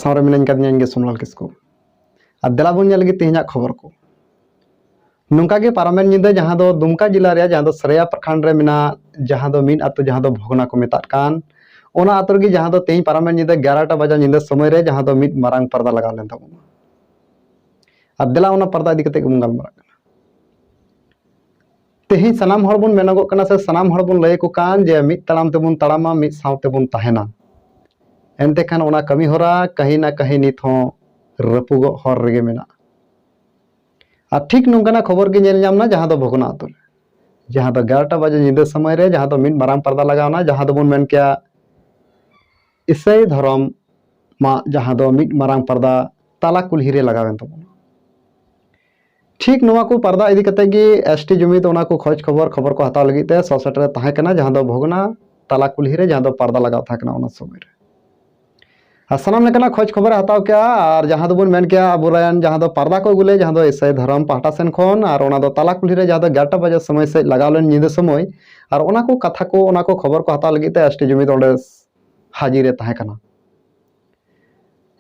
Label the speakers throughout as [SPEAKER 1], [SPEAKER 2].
[SPEAKER 1] सावरे मिनाñ कादिया इनगे सोमलाल किस्कु और देला बन लगी तेहना खबर को नौका के पारमेन निंदा जहाँ दो दुमका जिला रे जहाँ दो सरेया प्रखंड रे मिना जहाँ दो मीन आतो जहाँ दो भोगना को मेतात कान ओना आतो गे जहाँ दो तेही पारमेन निंदा 11टा बजा निंदा समय रे जहाँ दो मीट मारांग पर्दा लगा लेन ताबोना और देला ओना पर्दा इदी कते गम गलमारा तेही सनाम हर बन मेनगो कना से सनाम हर बन लय को कान जे मीट तड़ाम तेबुन तड़ामा मीट सावते बुन ताहेना एनते खान ओना कमी होरा कहीं ना कहीं नित हो रपुगो हर रेगे मेना और ठीक नौकाना खबर के नेल जामना जहाँ दो भोगना आतो जहाँ दो 11टा बजे निंदा समय रे जहाँ दो मीट मारांग पर्दा लगावना जहाँ दो बन मेन क्या ईसाई धर्म मा जहाँ दो मीट मारांग पर्दा ताला कुल्ही रे लगावेन तबोना ठीक नोवा को पर्दा इदी कते गे एसटी जुमित ओना को खोज खबर को हताव लगी ते सोसेटर ताहे कना जहाँ दो भोगना ताला कुल्ही रे जहाँ दो पर्दा लगाव था कना ओना समय रे सनाम लेकना खोज खबर हताव क्या और जहाँ दो बन मेन क्या अबुरेन जहाँ दो पर्दा को गुले जहाँ दो ईसाई धर्म पाहटा सेन खोन और ओना दो ताला कुल्ही रे जहाँ दो 11टा बजे समय से लगाव लेन निंदा समय और ओना को कथा को ओना को खबर को हताव लगी ते एसटी जुमित ओंडे हाजिर रे ताहे कना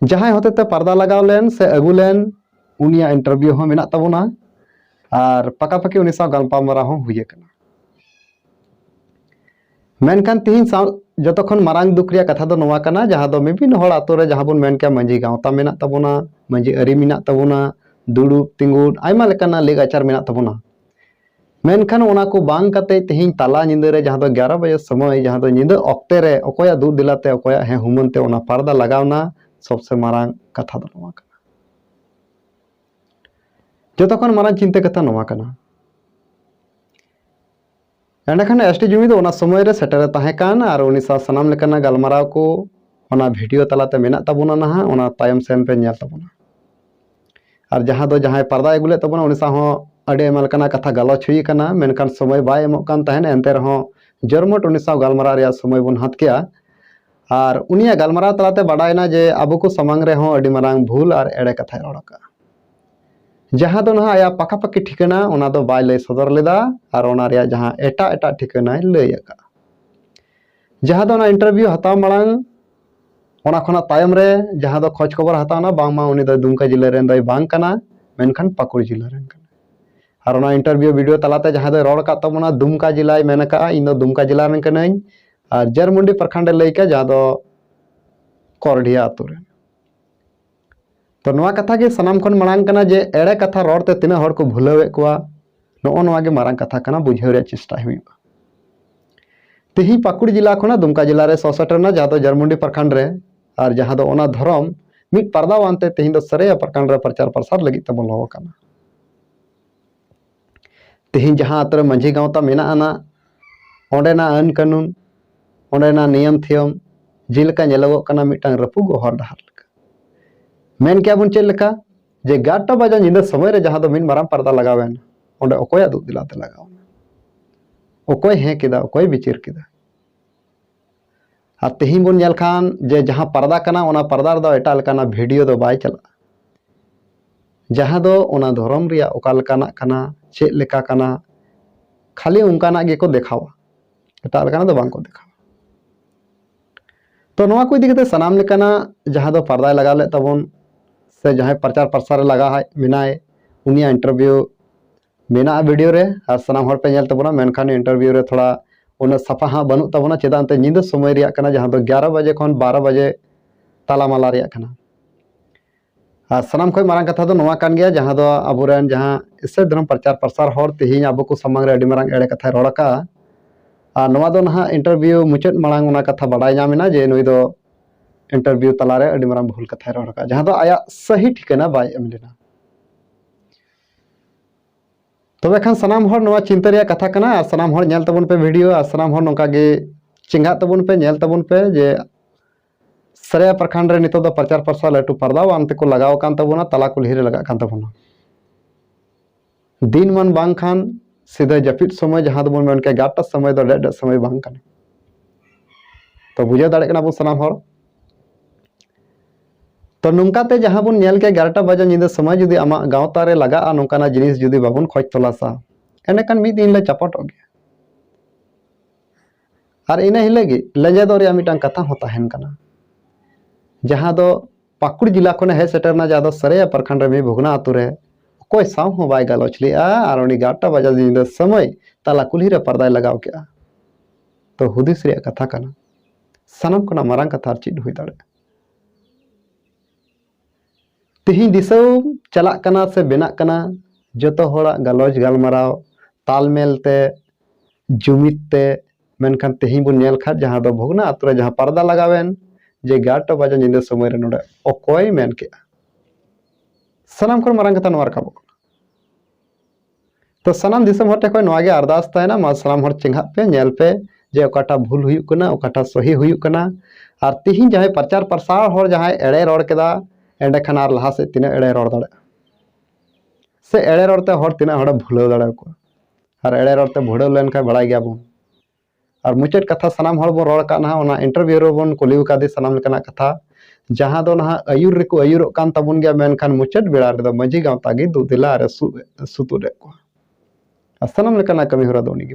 [SPEAKER 1] जहाँ होते ते पर्दा लगाव लेन से अगु लेन उनिया इंटरव्यू हो मेना तबोना और पकापकी उनी साव गलपामरा हो हुए कना मेनखान तिहिन साव जतखन मारांग दुख रिया कथा दो नोवा कना जहाँ दो विभिन्न हर आतो रे जहाँ बन मेन क्या मंजी गावता मेना तबोना मंजी अरी मेना तबोना दुड़ुब तिंगुड आयमा लेकाना लेग आचार मेना तबोना मेनखान ओना को बांग कते तिहिन ताला निंदा रे जहाँ दो 11 बजे समय जहाँ दो निंदा ऑक्ते रे ओकोया दूध दिलाते ओकोया हे हुमनते ओना पर्दा लगावना सबसे मारांग कथा दो नोवा कना जतखन मारांग चिंता कथा नोवा कना एंडखान एसटी जुमिद ओना समय रे सेटर ताहे कान और उनी सा सनाम लेकाना गलमाराव को ओना वीडियो तलाते मेना तबोना नहा ओना तायम सेन पे नेल तबोना और जहाँ दो जहाँ पर्दा एगुले तबोना उनी सा हो अडे एमा लेकाना कथा गलच हुई काना मेनखान समय बाय एमोग कान ताहेन एनते रहो जरमट उनी सा गलमाराव रे समय बन हाथ किया और उनिया गलमाराव तलाते बाडायना जे आबो को समांग रे हो अडी मारांग भूल और एड़े कथा रड़का जहाँ दो ना आया पकापकी ठिकाना ओना दो बाय लय सदर लेदा और ओना रे जहाँ एटा एटा ठिकाना लय का जहाँ दो ना इंटरव्यू हताव मांग ओना खना तायम रे जहाँ दो खोज खबर हतावना बांगमा उनी दो दुमका जिला रेन दो बांग कना मेनखान पाकुड़ जिला रेन कना और ओना इंटरव्यू वीडियो तलाते जहाँ दो रोड का तबना दुमका जिलाय मेन का इन दो दुमका जिला रेन कनाई और जरमुंडी प्रखंड लय का जहाँ दो कोरडिया आतु रे तो नवा कथा के सनाम खन मांग कना जे एड़े कथा रोडते तिना हर को भुलावे कोआ नो नवा के मारांग कथा कना बुझाव रे चेष्टा हुआ तेही पाकुड़ जिला खना दुमका जिला रे सोसटरना जहाँ दो जरमुंडी प्रखंड रे और जहाँ दो ओना धर्म मिट पर्दा वानते तेही दो सरेया प्रखंड रे प्रचार प्रसार लगी तब लहो कना तेही जहाँ आतर मंझी गांवता मेना आना ओंडेना आन कानून ओंडेना नियम थियम जिलका नेलगो कना मिटांग रपुगो हर डहार मेन क्या बन चेक लेका जे 11टा बजे निंदा समय रे जहाँ दो मिन माराम पर्दा लगावेन ओंडे ओकोया दूध दिलाते लगावना ओकोय हे केदा ओकोय बिचिर केदा आ तेही बन नेल खान जे जहाँ पर्दा कना ओना पर्दा दो एटा लेकाना वीडियो दो बाय चला जहाँ दो ओना धर्म रिया ओका लेकाना कना चेक लेका कना खाली उनकाना गे को देखावा एटा लेकाना दो बांग को देखावा तो नोवा को इदी कते सनाम लेकाना जहाँ दो पर्दा लगा ले तबन से जहाँ प्रचार प्रसार लगा है मिनाए उनिया इंटरव्यू मेना वीडियो रे और सनाम हर पे नेल तबना मेनखान इंटरव्यू रे थोड़ा उन सफा हाँ बनू तबना चेदा अंते निंदा समय रिया कना जहाँ दो 11 बजे खन 12 बजे ताला माला रिया कना और सनाम खय मारांग कथा दो नोवा कान गया जहाँ दो अबुरेन जहाँ ईसाई धर्म प्रचार प्रसार हर तेही आबो को समांग रे अडी मारांग एड़े कथा रड़का और नोवा दो ना इंटरव्यू मुचाद मांग ओना कथा बाडाय नामिना जे नुई दो इंटरव्यू तलारे अडी मारांग भूल कथा रड़का जहाँ दो आया सही ठिकाना बाय एम लेना तबे खान सनाम हर नोवा चिंता रिया कथा कना और सनाम हर नेल तबन पे वीडियो और सनाम हर नोका गे चिंगा तबन पे नेल तबन पे जे सरेया प्रखंड रे नितो दो प्रचार प्रसार लटू पर्दा वानते को लगाव कान तबना तला कुल्ही रे लगा कान तबना दिन मन बांग खान सीधा जपित समय जहाँ दो बन के 11टा समय दो डेढ़ समय बांग कने तो बुझे दाड़े कना बो सनाम हर तो नौकाते जहाँ बन नेल के 11टा बजे निंदा समय जुदी आमा गाँवता रे लगा नौकाना जिनिस जुदी बाबन खोज तलासा एनेकान मिद दिन ले चापटो गे और इना हिले गे लेजे दो रे मिटांग कथा हो ताहेन कना जहाँ दो पाकुड़ जिला खन हेज सेटरना जहाँ दो सरेया प्रखंड में भुगना आतु रे कोई साव हो बाय गलोच लिया और उनी 11टा बजा दिन समय ताला कुल्ही रे पर्दाय लगाव के तो हुदिस रे कथा कना सनम कोना मारांग कथा चिद हुई दाड़े तिही दिसम चला कना से बेना कना जतो होड़ा गलोच गलमराव तालमेल ते जुमित ते मेनखान तिही बुन नेल खा जहाँ दो भुगना आतु रे जहाँ पर्दा लगावेन जे 11टा बजा दिन समय रे नोडे ओकोय मेन के सनम को मारांग कथा नवार काबो तो सनाम दिसम हर टेको नवागे अरदास तायना मा सनाम हर चिंघा पे नेल पे जे ओकाटा भूल हुयुक कना ओकाटा सही हुयुक कना और तिही जहाँ प्रचार प्रसार हर जहाँ एड़े रोड केदा एंडे खान आर लहा से तिना एड़े रोड दाड़े से एड़े रोडते हर तिना हड़ भूलाव दाड़े को और एड़े रोडते भूलाव लेन का बड़ाई गया बन और मुचाद कथा सनाम हर बन रोड का ना ओना इंटरव्यू रे बन कुलिव कादे सनाम लेकना कथा जहाँ दो ना अयुर रे को अयुरोग कान तबुन गया मेनखान मुचाद बेड़ा रे दो मजी गांवता गे दुदिला रे सुतु रे को सनम लेकना कमी होरा दो उनी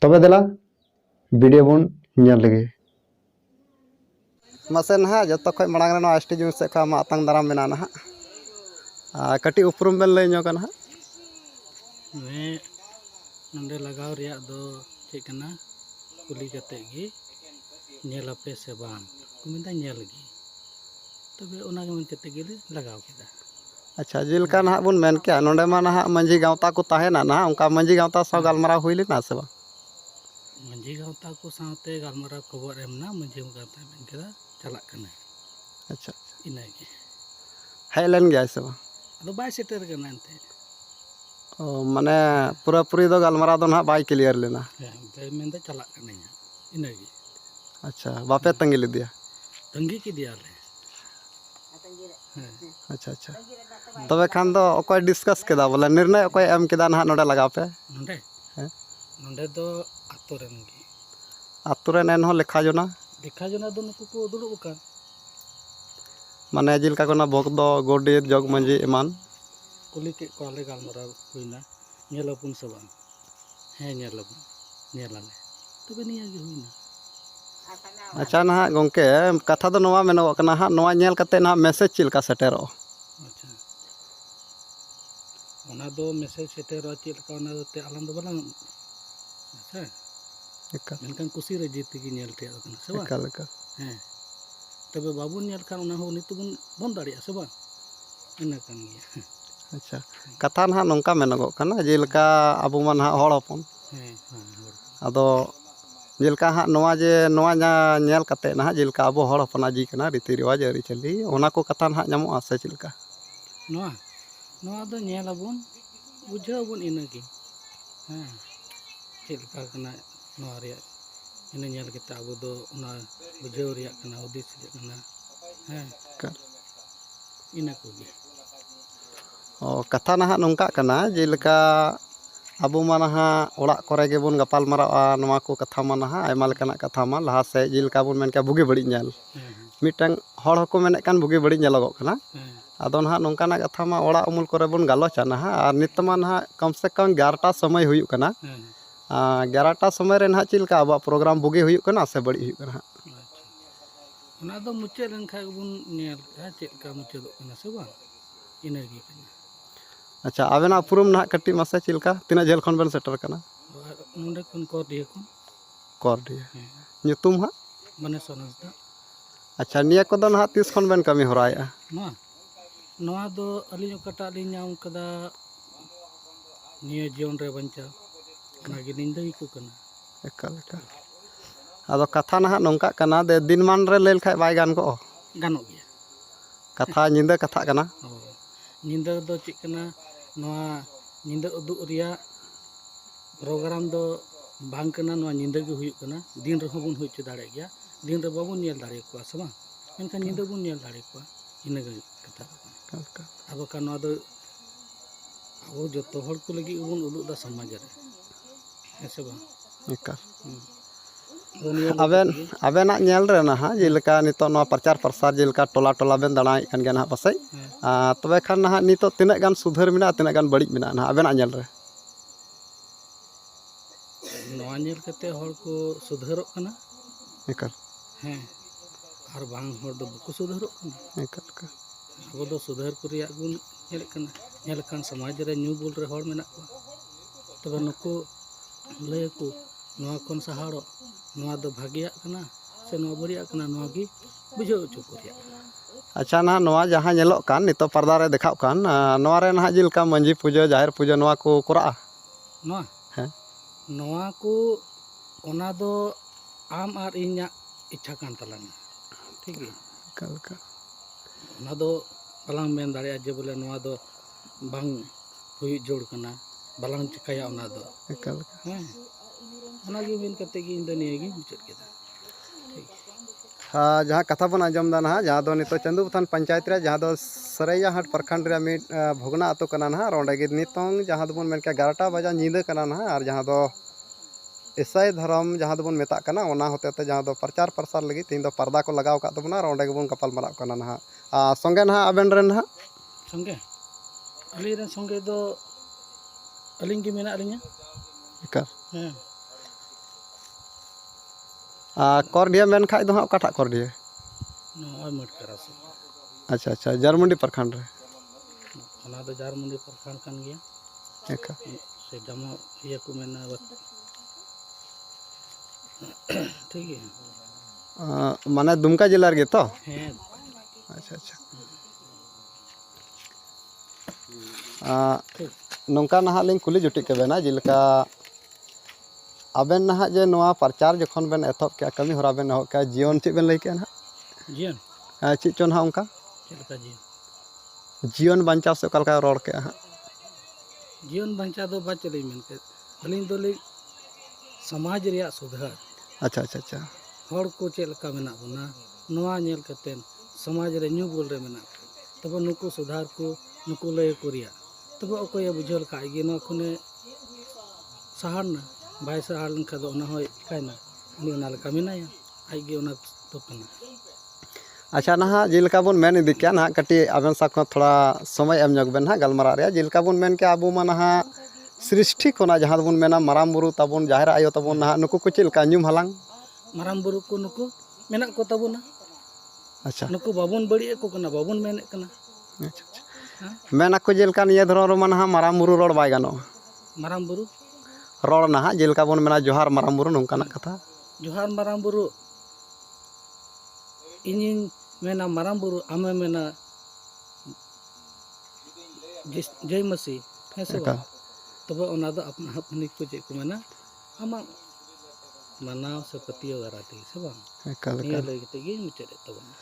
[SPEAKER 1] तबे देला वीडियो बन नेल लगे मसे ना जो खो मांग रे एसटी जुमी से आतंग दाराम मेना ना कटी उपरुम बेन लय ᱧᱚᱜ ना
[SPEAKER 2] मैं नंदे लगाव रिया दो चेकना कुली कते गी नेलापे से बान कुमिंदा नेल गी तबे ओना के मन कते गे लगाव केदा
[SPEAKER 1] अच्छा जेलका ना बन मेन के नोंडे मा ना मंजी गांवता को ताहेना ना उनका मंजी गांवता साव गालमारा हुई लेना से बा
[SPEAKER 2] मंजी गांवता को साथे गालमारा खबर एमना मंजी गांवता मेन केदा चला कने
[SPEAKER 1] अच्छा
[SPEAKER 2] इना के
[SPEAKER 1] हेलन गया से बा
[SPEAKER 2] अदो बाय सेटर कना एंते
[SPEAKER 1] ओ माने पूरा पूरी दो गालमारा दो ना बाय क्लियर लेना
[SPEAKER 2] ते मेन दे चला कने इना के
[SPEAKER 1] अच्छा बापे तंगी ले दिया
[SPEAKER 2] तंगी की दिया ले
[SPEAKER 1] अच्छा अच्छा तबे खान दो ओकोय डिस्कस केदा बोले निर्णय ओकोय एम केदा ना नोडे लगाव पे
[SPEAKER 2] नोंडे नोंडे दो आतोरेन गी
[SPEAKER 1] आतुरे नेन हो लेखा जोना
[SPEAKER 2] देखा जना दो नुकु को दुड़ुब का
[SPEAKER 1] माने जिलका कोना भोग दो गोडेत जग मंजी एमान
[SPEAKER 2] कुली के कोले गालमरा हुईना नेलपुन से बांग हे नेलपुन नेलाले तबे निया गे हुईना
[SPEAKER 1] अच्छा ना गोंके कथा दो नवा मेनो कना हा नवा नेल कते ना मैसेज चिलका सेटेरो
[SPEAKER 2] अच्छा ओना दो मैसेज सेटेरो चिलका ओना दो ते आलम दो बला अच्छा
[SPEAKER 1] एका
[SPEAKER 2] मेनकान कुसी रे जीत की नेल ते कना से बा
[SPEAKER 1] एका
[SPEAKER 2] हैं तबे बाबू नेल खान ओना हो नितु बन दाड़िया से बा इना कान गया
[SPEAKER 1] अच्छा कथा ना नोंका मेनगो कना जेलका अबु मा ना हड़ हपन
[SPEAKER 2] हैं
[SPEAKER 1] आदो जेलका हाँ नवा जे नवा नेल कते ना जेलका अबो हड़ हपना जी कना रीति रिवाज अरिचली ओना को कथा ना नामो आसे चिलका
[SPEAKER 2] नवा नवा दो नेल अबन बुझाव बन इना की हैं चिलका कना नवा रे इन नेल केता अब दो ओना बुझाव रिया कना उदिस रे कना हैं
[SPEAKER 1] कर
[SPEAKER 2] इना को गे
[SPEAKER 1] ओ कथा ना नोंका कना जेलका अबो मा ना ओड़ा करे गे बन गपाल मारावा नवा को कथा मा ना आयमा लेकाना कथा मा लहा से जेलका बन मेन के बुगी बड़ी नेल मिटंग हड़ हको मेने कान बुगी बड़ी नेलगो कना आदो ना नोंकाना कथा मा ओड़ा उमुल करे बन गालोचा ना और नित मा ना कम से कम 11टा समय हुयुक कना 11टा समय रे ना चिलका अब प्रोग्राम बुगी हुयुक कना से बड़ी हुयुक कना
[SPEAKER 2] ओना दो मुचे लन खा बन नेल चेक का मुचे दो कना से बा इना गे कना
[SPEAKER 1] अच्छा आवेना पुरुम ना कटी मासे चिलका तिना जेल खन बन सेटर कना
[SPEAKER 2] नोंडे खन को दिए कोन
[SPEAKER 1] कर दिए nyutum हा
[SPEAKER 2] माने सोनसदा
[SPEAKER 1] अच्छा निया को दो ना तीस खन बन कमी होराया
[SPEAKER 2] नवा दो अली कटा ली नाम कदा निया जीवन रे बंचा नागे निंदा को कना
[SPEAKER 1] एकाल एकाल आदो कथा ना नोंका कना दे दिन मान रे लेल खाय बाय गान को
[SPEAKER 2] गानो गया
[SPEAKER 1] कथा निंदा कथा कना
[SPEAKER 2] निंदा दो चिक कना नवा निंदा उदु रिया प्रोग्राम दो बांग कना नवा निंदा गे हुयुक कना दिन रे होबन होय च दाड़े गया दिन रे बाबू नेल दाड़े को से बा मेनका निंदा बन नेल दाड़े को इना गे कथा अब का नवा दो अब जतो हर को लगी बन उदु दा समाज रे ऐसे बा
[SPEAKER 1] एकाल आबेन आबेना नेल रे ना जेलका नितो नवा प्रचार प्रसार जेलका टोला टोला बेन दाड़ाई कान गया ना पासै तबे खान ना नितो तिना गान सुधर मिना तिना गान बड़ी मिना ना आबेना नेल रे
[SPEAKER 2] नवा नेल कते हर को सुधरक कना
[SPEAKER 1] एकाल
[SPEAKER 2] हैं ᱟᱨ ᱵᱟᱝ ᱦᱚᱲ ᱫᱚ ᱵᱟᱠᱚ ᱥᱩᱫᱷᱟᱹᱨᱚᱜ ᱠᱟᱱᱟ
[SPEAKER 1] ᱮᱠᱟᱞ ᱮᱠᱟᱞ
[SPEAKER 2] ᱟᱵᱚ ᱫᱚ ᱥᱩᱫᱷᱟᱹᱨ ᱠᱚ ᱨᱮᱭᱟᱜ ᱵᱚᱱ ᱧᱮᱞᱮᱫ ᱠᱟᱱᱟ ᱧᱮᱞ ᱞᱮᱠᱷᱟᱱ ᱥᱚᱢᱟᱡᱽ ᱨᱮ ᱧᱩ ᱵᱩᱞ ᱨᱮ ᱦᱚᱲ ᱢᱮᱱᱟᱜ ᱠᱚᱣᱟ ᱛᱚᱵᱮ ᱱᱩᱠᱩ ᱞᱟᱹᱭᱟᱠᱚ ᱱᱚᱣᱟ ᱠᱷᱚᱱ ᱥᱟᱦᱟᱲᱚᱜ ᱱᱚᱣᱟ ᱫᱚ ᱵᱷᱟᱜᱮᱭᱟᱜ ᱠᱟᱱᱟ ᱥᱮ ᱱᱚᱣᱟ ᱵᱟᱹᱲᱤᱡᱟᱜ ᱠᱟᱱᱟ ᱱᱚᱣᱟ ᱜᱮ ᱵᱩᱡᱷᱟᱹᱣ ᱦᱚᱪᱚ ᱠᱚ ᱨᱮᱭᱟᱜ ᱠᱟᱱᱟ
[SPEAKER 1] ᱟᱪᱪᱷᱟ ᱱᱟᱦᱟᱜ ᱱᱚᱣᱟ ᱡᱟᱦᱟᱸ ᱧᱮᱞᱚᱜ ᱠᱟᱱ ᱱᱤᱛᱚᱜ ᱯᱟᱨᱫᱟ ᱨᱮ ᱫᱮᱠᱷᱟᱜ ᱠᱟᱱ ᱱᱚᱣᱟ ᱨᱮ ᱱᱟᱦᱟᱜ ᱡᱮᱞᱮᱠᱟ ᱢᱟᱹᱡᱷᱤ ᱯᱩᱡᱟᱹ ᱡᱟᱦᱮᱨ ᱯᱩᱡᱟᱹ ᱱᱚᱣᱟ ᱠᱚ ᱠᱚᱨᱟᱜᱼᱟ
[SPEAKER 2] ᱱᱚᱣᱟ
[SPEAKER 1] ᱦᱮᱸ
[SPEAKER 2] ᱱᱚᱣᱟ ᱠᱚ ᱚᱱᱟ ᱫᱚ ᱟᱢ ᱟᱨ ᱤᱧᱟᱹᱜ ᱤᱪᱪᱷᱟ ᱠᱟᱱ ᱛᱟᱞᱟᱝᱟ ᱴᱷᱤᱠ ᱜᱮᱭᱟ
[SPEAKER 1] ᱮᱠᱟᱞ ᱮᱠᱟᱞ
[SPEAKER 2] ᱚᱱᱟ ᱫᱚ ᱵᱟᱞᱟᱝ ᱢᱮᱱ ᱫᱟᱲᱮᱭᱟᱜᱼᱟ ᱡᱮ ᱵᱚᱞᱮ ᱱᱚᱣᱟ ᱫᱚ ᱵᱟᱝ ᱦᱩᱭᱩᱜ ᱡᱳᱲ ᱠᱟᱱᱟ ᱵᱟᱞᱟᱝ ᱪᱤᱠᱟᱹᱭᱟ ᱚᱱᱟ ᱫᱚ
[SPEAKER 1] ᱮᱠᱟᱞ
[SPEAKER 2] ᱦᱮᱸ ᱚᱱᱟᱜᱮ ᱢᱮᱱ ᱠᱟᱛᱮ ᱜᱮ ᱤᱧ ᱫᱚ ᱱᱤᱭᱟᱹᱜᱤᱧ ᱢᱩᱪᱟᱹᱫ ᱠᱮᱫᱟ ᱴᱷᱤᱠ
[SPEAKER 1] ᱡᱟᱦᱟᱸ ᱠᱟᱛᱷᱟ ᱵᱚᱱ ᱟᱸᱡᱚᱢ ᱮᱫᱟ ᱱᱟᱦᱟᱜ ᱡᱟᱦᱟᱸ ᱫᱚ ᱱᱤᱛᱚᱜ ᱪᱟᱸᱫᱩ ᱯᱚᱧᱪᱟᱭᱮᱛ ᱨᱮ ᱡᱟᱦᱟᱸ ᱫᱚ ᱥᱟᱹᱨᱟᱹᱭᱟ ᱦᱟᱴ ᱯᱨᱚᱠᱷᱚᱸᱰ ᱨᱮᱭᱟᱜ ᱢᱤᱫ ᱵᱷᱚᱜᱽᱱᱟ ᱟᱹᱛᱩ ᱠᱟᱱᱟ ᱱᱟᱦᱟᱜ ᱟᱨ ᱚᱸᱰᱮ ᱜᱮ ᱱᱤᱛᱚᱝ ᱡᱟᱦᱟᱸ ᱫᱚᱵᱚᱱ ᱢᱮᱱ ᱠᱮᱭᱟ 11ᱴᱟ ᱵᱟᱡᱟᱜ ᱧᱤᱫᱟᱹ ᱠᱟᱱᱟ ᱱᱟᱦᱟᱜ ᱟᱨ ᱡᱟᱦᱟᱸ ᱫᱚ ᱤᱥᱟᱹᱭ ᱫᱷᱚᱨᱚᱢ ᱡᱟᱦᱟᱸ ᱫᱚᱵᱚᱱ ᱢᱮᱛᱟᱜ ᱠᱟᱱᱟ ᱚᱱᱟ ᱦᱚᱛᱮ ᱛᱮ ᱡᱟᱦᱟᱸ ᱫᱚ ᱯᱨᱚᱪᱟᱨ ᱯᱨᱚᱥᱟᱨ ᱞᱟᱹᱜᱤᱫ ᱛᱮᱦᱮᱧ ᱫᱚ ᱯᱟᱨᱫᱟ ᱠᱚ ᱞᱟᱜᱟᱣ ᱟᱠᱟᱫ ᱛᱟᱵᱚᱱᱟ ᱟᱨ ᱚᱸᱰᱮ ᱜᱮᱵᱚᱱ ᱜᱟᱯᱟᱞ ᱢᱟᱨᱟᱜ ᱠᱟᱱᱟ ᱱᱟᱦᱟᱜ ᱥᱚᱸᱜᱮ ᱱᱟᱦᱟᱜ ᱟᱵᱮᱱ ᱨᱮᱱ ᱱᱟᱦᱟᱜ
[SPEAKER 2] ᱥᱚᱸᱜᱮ ᱟᱹᱞᱤᱧ ᱨᱮᱱ ᱥᱚᱸᱜᱮ ᱫᱚ ᱟᱹᱞᱤᱧ ᱜᱮ ᱢᱮᱱᱟᱜ ᱞᱤᱧᱟ
[SPEAKER 1] ᱮᱠᱟᱞ
[SPEAKER 2] ᱦᱮᱸ
[SPEAKER 1] ᱠᱚᱨᱰᱤᱭᱟᱹ ᱢᱮᱱ ᱠᱷᱟᱡ ᱫᱚ ᱦᱟᱸᱜ ᱚᱠᱟᱴᱟᱜ ᱠᱚᱨᱰᱤᱭᱟᱹ
[SPEAKER 2] ᱱᱚᱜᱼᱚᱭ ᱢᱟᱴᱠᱟᱨᱟ ᱥᱮᱫ
[SPEAKER 1] ᱟᱪᱪᱷᱟ ᱟᱪᱪᱷᱟ ᱡᱟᱨᱢᱩᱱᱰᱤ ᱯᱨᱚᱠᱷᱚᱸᱰ ᱨᱮ
[SPEAKER 2] ᱚᱱᱟ ᱫᱚ ᱡᱷᱟᱨᱢᱩᱱᱰᱤ ᱯᱨᱚᱠᱷᱚᱸᱰ ᱠᱟᱱ ᱜᱮᱭᱟ
[SPEAKER 1] ᱮᱠᱟᱞ
[SPEAKER 2] ᱥᱮ ᱡᱟᱢᱟ ᱤᱭᱟᱹ ᱠᱚ ᱢᱮᱱᱟ ᱴᱷᱤक है
[SPEAKER 1] माने दुमका जिला ᱨᱮᱜᱮ ᱛᱚ
[SPEAKER 2] ᱦᱮᱸ
[SPEAKER 1] ᱟᱪᱪᱷᱟ ᱟᱪᱪᱷᱟ
[SPEAKER 2] ᱴᱷᱤक
[SPEAKER 1] ᱱᱚᱝᱠᱟ ᱱᱟᱦᱟᱜ ᱞᱤᱧ ᱠᱩᱞᱤ ᱡᱩᱴᱤᱡ ᱠᱮᱵᱮᱱᱟ ᱡᱮᱞᱮᱠᱟ ᱟᱵᱮᱱ ᱱᱟᱦᱟᱜ ᱡᱮ ᱱᱚᱣᱟ ᱯᱨᱚᱪᱟᱨ ᱡᱚᱠᱷᱚᱱ ᱵᱮᱱ ᱮᱛᱚᱦᱚᱵ ᱠᱮᱜᱼᱟ ᱠᱟᱹᱢᱤ ᱦᱚᱨᱟ ᱵᱮᱱ ᱮᱦᱚᱵ ᱠᱮᱜᱼᱟ ᱡᱤᱭᱚᱱ ᱪᱮᱫ ᱵᱮᱱ ᱞᱟᱹᱭ ᱠᱮᱜᱼᱟ ᱱᱟᱦᱟᱜ
[SPEAKER 2] ᱡᱤᱭᱚᱱ
[SPEAKER 1] ᱪᱮᱫ ᱪᱚ ᱱᱟᱦᱟᱜ ᱚᱱᱠᱟ
[SPEAKER 2] ᱪᱮᱫ ᱞᱮᱠᱟ ᱡᱤᱭᱚᱱ
[SPEAKER 1] ᱡᱤᱭᱚᱱ ᱵᱟᱧᱪᱟᱣ ᱥᱮ ᱚᱠᱟ ᱞᱮᱠᱟ ᱨᱚᱲ ᱠᱮᱜᱼᱟ ᱦᱟᱸᱜ
[SPEAKER 2] ᱡᱤᱭᱚᱱ ᱵᱟᱧᱪᱟᱣ ᱫᱚ ᱵᱟᱝ ᱪᱮᱫ ᱞᱤᱧ ᱢᱮᱱ ᱠᱮᱫ ᱟᱹᱞᱤᱧ ᱫᱚᱞᱤᱧ ᱥᱚᱢᱟᱡᱽ ᱨᱮᱭᱟᱜ ᱥᱩᱫᱷᱟᱹᱨ
[SPEAKER 1] ᱟᱪᱪᱷᱟ ᱟᱪᱪᱷᱟ ᱟᱪᱪᱷᱟ
[SPEAKER 2] ᱦᱚᱲ ko ᱪᱮᱫ ᱞᱮᱠᱟ ᱢᱮᱱᱟᱜ ᱵᱚᱱᱟ ᱱᱚᱣᱟ ᱧᱮᱞ ᱠᱟᱛᱮᱫ ᱥᱚᱢᱟᱡᱽ ᱨᱮ ᱧᱩ ᱵᱩᱞ ᱨᱮ ᱢᱮᱱᱟᱜ ᱠᱚᱣᱟ ᱛᱚᱵᱮ ᱱᱩᱠᱩ ᱥᱩᱫᱷᱟᱨ ᱠᱚ ᱱᱩᱠᱩ ᱞᱟᱹᱭ ᱠᱚ ᱨᱮᱭᱟᱜ ᱛᱚᱵᱮ ᱚᱠᱚᱭᱮ ᱵᱩᱡᱷᱟᱹᱣ ᱞᱮᱠᱷᱟᱡ ᱜᱮ ᱱᱚᱣᱟ ᱠᱷᱚᱱᱮ ᱥᱟᱦᱟᱨᱱᱟ ᱵᱟᱭ ᱥᱟᱦᱟᱨ ᱞᱮᱱᱠᱷᱟᱱ ᱫᱚ ᱚᱱᱟ ᱦᱚᱸᱭ ᱪᱤᱠᱟᱹᱭᱱᱟ ᱩᱱᱤ ᱚᱱᱟ ᱞᱮᱠᱟ ᱢᱮᱱᱟᱭᱟ ᱟᱡᱜᱮ ᱚᱱᱟ ᱫᱚ ᱠᱟᱱᱟ
[SPEAKER 1] ᱟᱪᱪᱷᱟ ᱱᱟᱦᱟᱜ ᱡᱮᱞᱮᱠᱟ ᱵᱚᱱ ᱢᱮᱱ ᱤᱫᱤ ᱠᱮᱜᱼᱟ ᱱᱟᱦᱟᱜ ᱠᱟᱹᱴᱤᱡ ᱟᱵᱮᱱ ᱥᱟᱶ ᱠᱷᱚᱱ ᱛᱷᱚᱲᱟ ᱥᱚᱢᱚᱭ ᱮᱢ ᱧᱚᱜ ᱵᱮᱱ ᱦᱟᱸᱜ ᱜᱟᱞᱢᱟᱨᱟᱜ ᱨᱮᱭᱟᱜ ᱡᱮᱞᱮᱠᱟ ᱵᱚᱱ ᱢᱮᱱ ᱠᱮᱜᱼᱟ ᱟᱵᱚ ᱢᱟ ᱱᱟᱦᱟᱜ सृष्टि ᱠᱷᱚᱱᱟᱜ ᱡᱟᱦᱟᱸ ᱫᱚᱵᱚᱱ ᱢᱮᱱᱟ ᱢᱟᱨᱟᱝ ᱵᱩᱨᱩ ᱛᱟᱵᱚᱱ ᱡᱟᱦᱮᱨ ᱟᱭᱳ ᱛᱟᱵᱚᱱ ᱱᱟᱦᱟᱜ ᱱᱩᱠᱩ ko ᱪᱮᱫ ᱞᱮᱠᱟ ᱧᱩᱢ ᱦᱟᱞᱟᱝ
[SPEAKER 2] ᱢᱟᱨᱟᱝ ᱵᱩᱨᱩ ko ᱱᱩᱠᱩ ᱢᱮᱱᱟᱜ ᱠᱚ ᱛᱟᱵᱚᱱᱟ
[SPEAKER 1] ᱟᱪᱪᱷᱟ
[SPEAKER 2] ᱱᱩᱠᱩ ᱵᱟᱵᱚᱱ ᱵᱟᱹᱲᱤᱡ ᱟᱠᱚ ᱠᱟᱱᱟ ᱵᱟᱵᱚᱱ ᱢᱮᱱᱮᱫ ᱠᱟᱱᱟ
[SPEAKER 1] ᱟᱪᱪᱷᱟ ᱟᱪᱪᱷᱟ ᱢᱮᱱ ᱟᱠᱚ ᱡᱮᱞᱮᱠᱟ ᱱᱤᱭᱟᱹ ᱫᱷᱚᱨᱚᱢ ᱨᱮᱢᱟ ᱱᱟᱦᱟᱜ ᱢᱟᱨᱟᱝ ᱵᱩᱨᱩ ᱨᱚᱲ ᱵᱟᱭ ᱜᱟᱱᱚᱜᱼᱟ
[SPEAKER 2] ᱢᱟᱨᱟᱝ ᱵᱩᱨᱩ
[SPEAKER 1] ᱨᱚᱲ ᱱᱟᱦᱟᱜ ᱡᱮᱞᱮᱠᱟ ᱵᱚᱱ ᱢᱮᱱᱟ ᱡᱚᱦᱟᱨ ᱢᱟᱨᱟᱝ ᱵᱩᱨᱩ ᱱᱚᱝᱠᱟᱱᱟᱜ ᱠᱟᱛᱷᱟ
[SPEAKER 2] ᱡᱚᱦᱟᱨ ᱢᱟᱨᱟᱝ ᱵᱩᱨᱩ ᱤᱧᱤᱧ ᱢᱮᱱᱟ ᱢᱟᱨᱟᱝ ᱵᱩᱨᱩ ᱟᱢᱮ ᱢᱮᱱᱟ जय मसीह है से
[SPEAKER 1] ᱮᱠᱟᱞ
[SPEAKER 2] बांग तब ओना दो अपना अपनी को चेक को मेना आमा मानाव से पतियो गराती से बांग
[SPEAKER 1] ᱮᱠᱟᱞ
[SPEAKER 2] निया
[SPEAKER 1] ᱮᱠᱟल
[SPEAKER 2] लई कते गे मुचेद तबना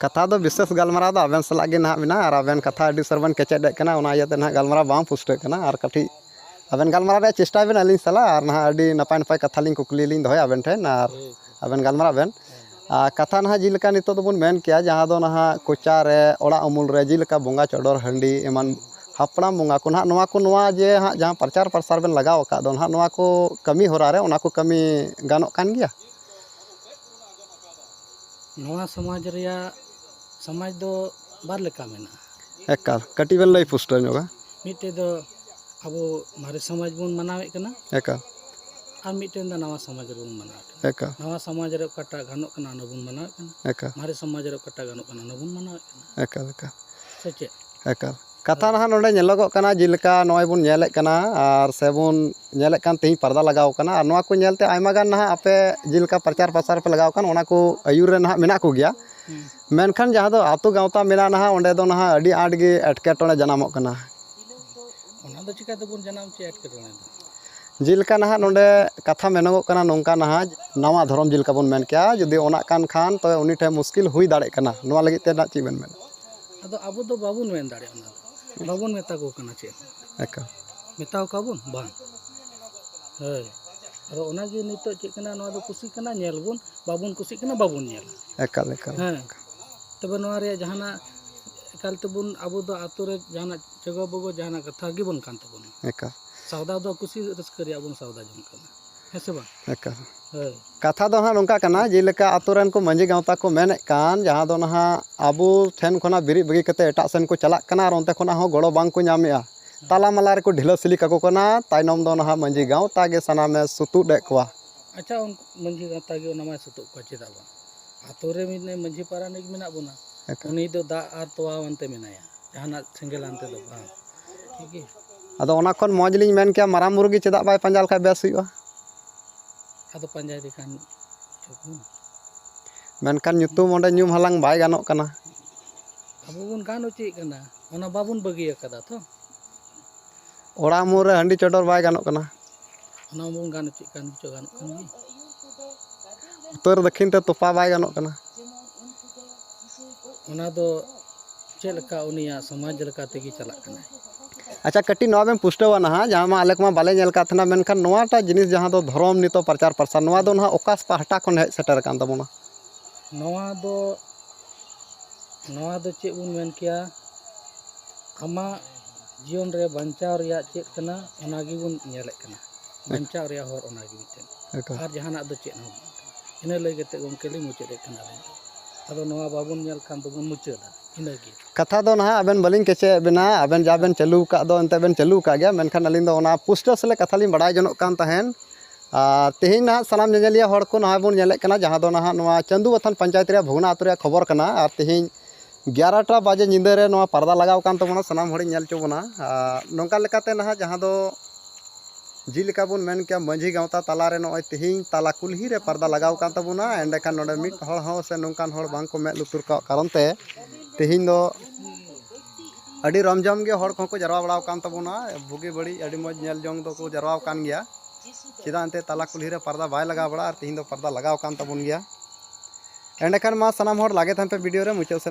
[SPEAKER 1] कथा दो विशेष गलमाराव दो आबेन सलाग गे नाहक मेना और आबेन कथा अडी सरबन केचेडेक कना ओना इयाते नाहक गलमाराव बांग पुष्टे कना और कठी आबेन गलमाराव रे चेष्टा बेन अलिन सला और नाहक अडी नपाय नपाय कथा लिंग कुकली लिंग दोय आबेन ठेन और आबेन गलमाराव बेन कथा नाहक जिलेका नितो दोबन मेन किया जहां दो नाहक कोचा रे ओड़ा अमूल रे जिलेका बोंगा चोडोर हंडी एमान हापड़ाम बोंगा को नाहक नोवा को नोवा जे हां जहां प्रचार प्रसार बेन लगाव का दो नाहक नोवा को कमी होरा रे ओना को कमी गानोक कान गया
[SPEAKER 2] नवा समाज रिया समाज दो बार लेका मेना
[SPEAKER 1] एकाल कटी बेन लई पुष्ट नोगा
[SPEAKER 2] मिटे दो अबो मारे समाज बोन मनावे कना
[SPEAKER 1] एकाल
[SPEAKER 2] और मिटे दा नवा समाज रे बोन मनावे
[SPEAKER 1] एकाल
[SPEAKER 2] नवा समाज रे कटा गानो कना न बोन मनावे कना
[SPEAKER 1] एकाल
[SPEAKER 2] मारे समाज रे कटा गानो कना न बोन मनावे कना
[SPEAKER 1] एकाल एकाल
[SPEAKER 2] सचे
[SPEAKER 1] एकाल कथा ना नोडे नेलोगोग कना जिलेका नोय बुन नेलेक कना और सेबुन नेलेक कान तेही पर्दा लगाव कना और नोवा को नेलते आयमा गान ना आपे जिलेका प्रचार प्रसार पे लगाव कान ओना को आयुर रे ना मेना को गया मेनखान जहां दो आतु गावता मेना ना ओंडे दो ना अडी आड गे एटकेटोणे जनामोग कना
[SPEAKER 2] ओना दो चिका दबुन जनाम चे एटकेटोणे दो
[SPEAKER 1] जिलेका ना नोडे कथा मेनोगोग कना नोंका ना नवा धर्म जिलेका बुन मेन किया जदि ओना कान खान तो उनी ठे मुश्किल हुई दाड़े कना नोवा लगी ते ना ची बेन मेन
[SPEAKER 2] अदो अबो दो बाबुन मेन दाड़े ओना दो बाबुन मेता को कना चे
[SPEAKER 1] एका
[SPEAKER 2] मेताव काबुन बांग हय अरो ओना गे नितो चे कना नोवा दो कुसी कना नेल बुन बाबुन कुसी कना बाबुन नेल
[SPEAKER 1] एकाल एकाल
[SPEAKER 2] हां तबे नोवा रे जहाना एकाल तबुन अबो दो आतो रे जहाना जगह बगो जहाना कथा गे बन कान तबुन
[SPEAKER 1] एकाल
[SPEAKER 2] सौदा दो कुसी रस्कर या बुन सौदा जम कना है से बा
[SPEAKER 1] एकाल
[SPEAKER 2] हय
[SPEAKER 1] कथा दो हाँ नोंका कना जिलेका आतुरेन को मंजी गावता को मेने कान जहां दो ना आबू ठेन खोना बिरी बगी कते एटा सेन को चलाक कना और ओंते खोना हो गड़ो बांग को ᱧᱟᱢᱮᱜᱼᱟ ताला माला रे को ढिला सिली काको कना तायनोम दो ना मंजी गावता गे सनामे सुतु दे कोवा
[SPEAKER 2] अच्छा उन मंजी गाता गे ओना मा सुतु को चेदा बा आतो रे मिने मंझी पारानिक मेना बोना उनी दो दा आर तोवा वंते मेनाया जहाना सेंगेल आनते दो बांग ठीक है
[SPEAKER 1] अदो ओना खन मौज लिंग मेन क्या माराम मुर्गी चेदा बाय पंजाल का बेस हुआ
[SPEAKER 2] आदो पंजाय दिखान
[SPEAKER 1] मेनखान ᱧᱩᱛᱩᱢ ᱚᱸᱰᱮ ᱧᱩᱢ ᱦᱟᱞᱟᱝ ᱵᱟᱭ ᱜᱟᱱᱚᱜ ᱠᱟᱱᱟ
[SPEAKER 2] अब बन गानो चेक करना ओना बाबुन बगी कदा तो
[SPEAKER 1] ᱚᱲᱟᱜ ᱢᱩᱨ ᱨᱮ ᱦᱟᱺᱰᱤ ᱪᱚᱰᱚᱨ ᱵᱟᱭ ᱜᱟᱱᱚᱜ ᱠᱟᱱᱟ
[SPEAKER 2] ओना बन गानो चेक कान चो गानो कान गी
[SPEAKER 1] ᱩᱛᱛᱚᱨ ᱫᱚᱠᱷᱤᱱ ᱛᱮ ᱛᱚᱯᱟ ᱵᱟᱭ ᱜᱟᱱᱚᱜ ᱠᱟᱱᱟ
[SPEAKER 2] ओना दो चेक लका उनिया समाज लका तेगी चला कना
[SPEAKER 1] अच्छा कटी नवा बेन पुष्टवा ना जहाँ मा आलेक मा बाले नेल का थना मेनखान नवाटा जिनिस जहाँ दो धर्म नितो प्रचार प्रसार नवा दो ना ओकास पाहटा खन हेज सेटर कान तबोना
[SPEAKER 2] नवा दो चेक बुन मेन किया आमा जीवन रे बंचाव रिया चेक कना ओनागी बुन नेले कना बंचाव रिया हर ओनागी मिटेन आर जहाना दो चेक ना इने लई गते गोमकेली मुचेद कना अदो नवा बाबुन नेल कान दो बुन मुचेदा इनेगी
[SPEAKER 1] कथा दो ना अबेन बलिंग केचे बिना अबेन जाबेन चालू का दो अंते बेन चालू का गया मेनखान अलिंग दो ओना पुष्ट सले कथा लिंग बड़ाय जनोक कान तहेन तेहिं ना सनाम नेलिया हड़ को ना बुन नेले कना जहाँ दो ना नवा चंदू वथन पंचायत रे भुगना आतु रे खबर कना आर तेहिं 11टा बजे निंदा रे नवा पर्दा लगाव कान तबोना सनाम हड़ी नेल चोबना नोंका लेकाते ना जहाँ दो जिलेका बुन मेन क्या मंझी गावता ताला रे नोय तेहिं ताला कुल्ही रे पर्दा लगाव कान तबोना एंडेखान नोडे मिट हड़ हो से नोंकान हड़ बांग को मे लुतुर का कारण ते तेहिं दो अड़ी रमझम गे हड़ को जरवा बड़ाव कान तबोना बुगी बड़ी अड़ी मज नेल जोंग दो को जरवाव कान गया चिदा अंते ताला कुल्ही रे पर्दा बाय लगा बड़ा और तेहिं दो पर्दा लगाव कान तबोन गया एंडेखान मा सनाम हड़ लागे थान पे वीडियो रे मुचाव से